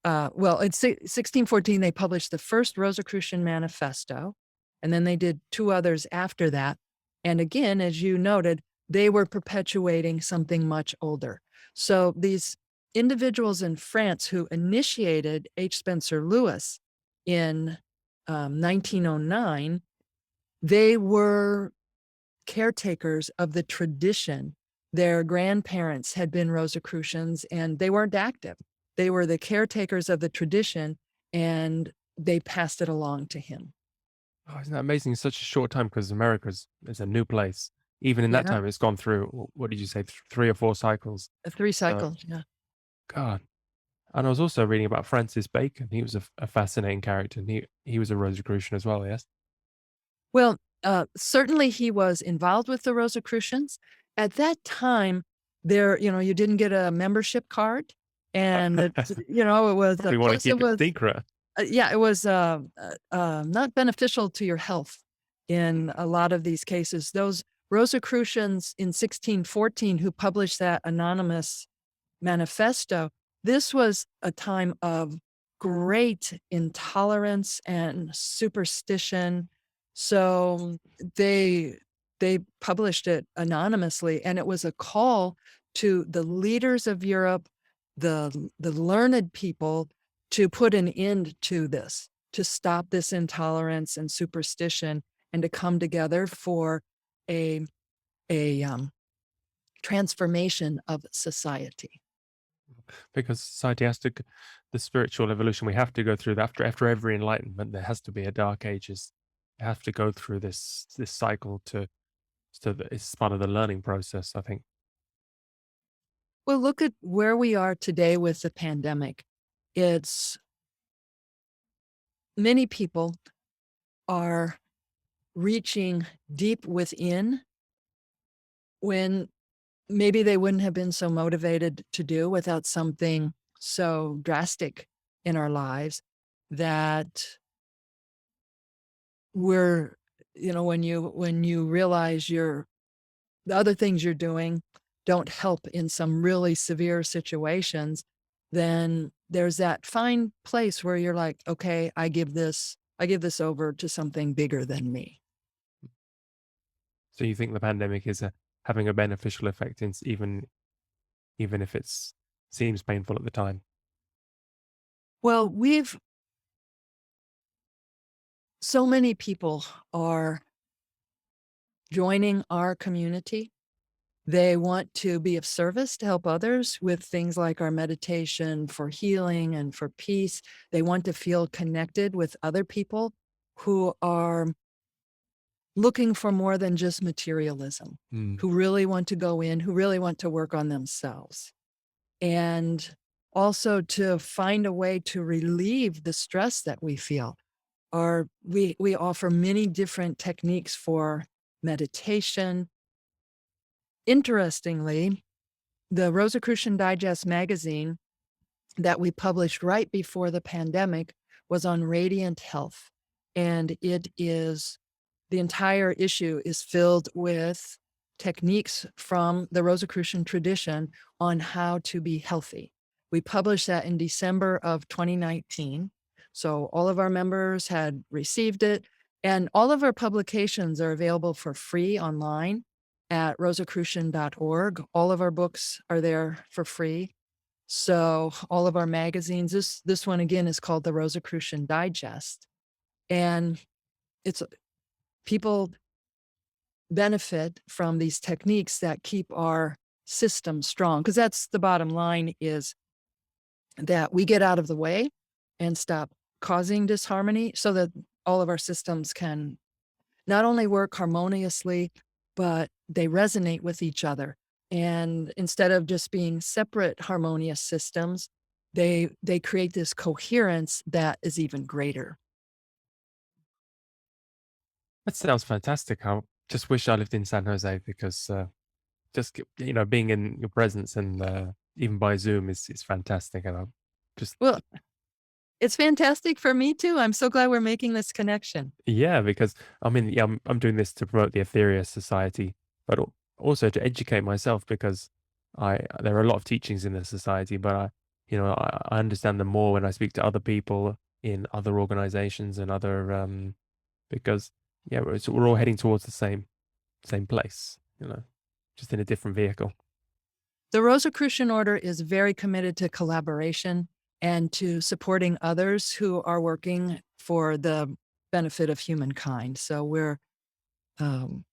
Speaker 2: in 1614, they published the first Rosicrucian manifesto, and then they did two others after that. And again, as you noted, they were perpetuating something much older. So these individuals in France who initiated H. Spencer Lewis in 1909, they were caretakers of the tradition. Their grandparents had been Rosicrucians and they weren't active. They were the caretakers of the tradition and they passed it along to him.
Speaker 1: Oh, isn't that amazing? In such a short time, because America is a new place. Even in that
Speaker 2: Yeah.
Speaker 1: time, it's gone through, what did you say, 3 or 4 cycles?
Speaker 2: Three
Speaker 1: So,
Speaker 2: cycles. Yeah.
Speaker 1: God. And I was also reading about Francis Bacon. He was a fascinating character, and he was a Rosicrucian as well, yes?
Speaker 2: Well, certainly he was involved with the Rosicrucians. At that time, you didn't get a membership card, and it was
Speaker 1: Probably want to
Speaker 2: plus it
Speaker 1: keep it
Speaker 2: was
Speaker 1: secret.
Speaker 2: yeah, it was not beneficial to your health in a lot of these cases. Those Rosicrucians in 1614 who published that anonymous manifesto, this was a time of great intolerance and superstition. So they they published it anonymously, and it was a call to the leaders of Europe, the learned people, to put an end to this, to stop this intolerance and superstition, and to come together for a a transformation of society.
Speaker 1: Because society has to the spiritual evolution, we have to go through that after every enlightenment, there has to be a dark ages. You have to go through this cycle to so that it's part of the learning process, I think.
Speaker 2: Well, look at where we are today with the pandemic. It's many people are reaching deep within when maybe they wouldn't have been so motivated to do without something so drastic in our lives that we're when you realize the other things you're doing don't help in some really severe situations, then there's that fine place where you're like, "Okay, I give this over to something bigger than me."
Speaker 1: So you think the pandemic is having a beneficial effect in even if it's seems painful at the time?
Speaker 2: Well, we've so many people are joining our community. They want to be of service to help others with things like our meditation for healing and for peace. They want to feel connected with other people who are looking for more than just materialism,
Speaker 1: Mm.
Speaker 2: who really want to go in, who really want to work on themselves. And also to find a way to relieve the stress that we feel. We offer many different techniques for meditation. Interestingly, the Rosicrucian Digest magazine that we published right before the pandemic was on radiant health. And the entire issue is filled with techniques from the Rosicrucian tradition on how to be healthy. We published that in December of 2019. So all of our members had received it, and all of our publications are available for free online at rosicrucian.org. All of our books are there for free. So all of our magazines, this one again is called the Rosicrucian Digest. And it's people benefit from these techniques that keep our system strong. Because that's the bottom line, is that we get out of the way and stop causing disharmony so that all of our systems can not only work harmoniously, but they resonate with each other. And instead of just being separate harmonious systems, they create this coherence that is even greater.
Speaker 1: That sounds fantastic. I just wish I lived in San Jose because being in your presence and even by Zoom is fantastic. And I just
Speaker 2: Well, it's fantastic for me too. I'm so glad we're making this connection.
Speaker 1: yeah, because I mean, yeah, I'm doing this to promote the Etheria Society, but also to educate myself because there are a lot of teachings in the society, but I understand them more when I speak to other people in other organizations and other because yeah, we're all heading towards the same place, just in a different vehicle.
Speaker 2: The Rosicrucian Order is very committed to collaboration and to supporting others who are working for the benefit of humankind. So um,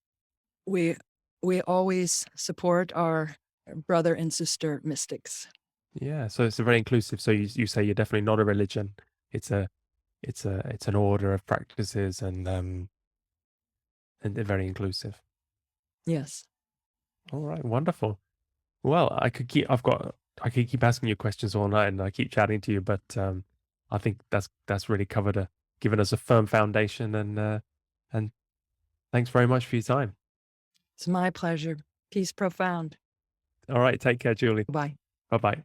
Speaker 2: we we always support our brother and sister mystics.
Speaker 1: Yeah, so it's a very inclusive. So you say you're definitely not a religion. It's a it's an order of practices and they're very inclusive.
Speaker 2: Yes.
Speaker 1: All right, wonderful. Well, I could keep asking you questions all night and I keep chatting to you, but I think that's really given us a firm foundation and Thanks very much for your time.
Speaker 2: It's my pleasure. Peace profound.
Speaker 1: All right, take care, Julie.
Speaker 2: Bye.
Speaker 1: Bye bye.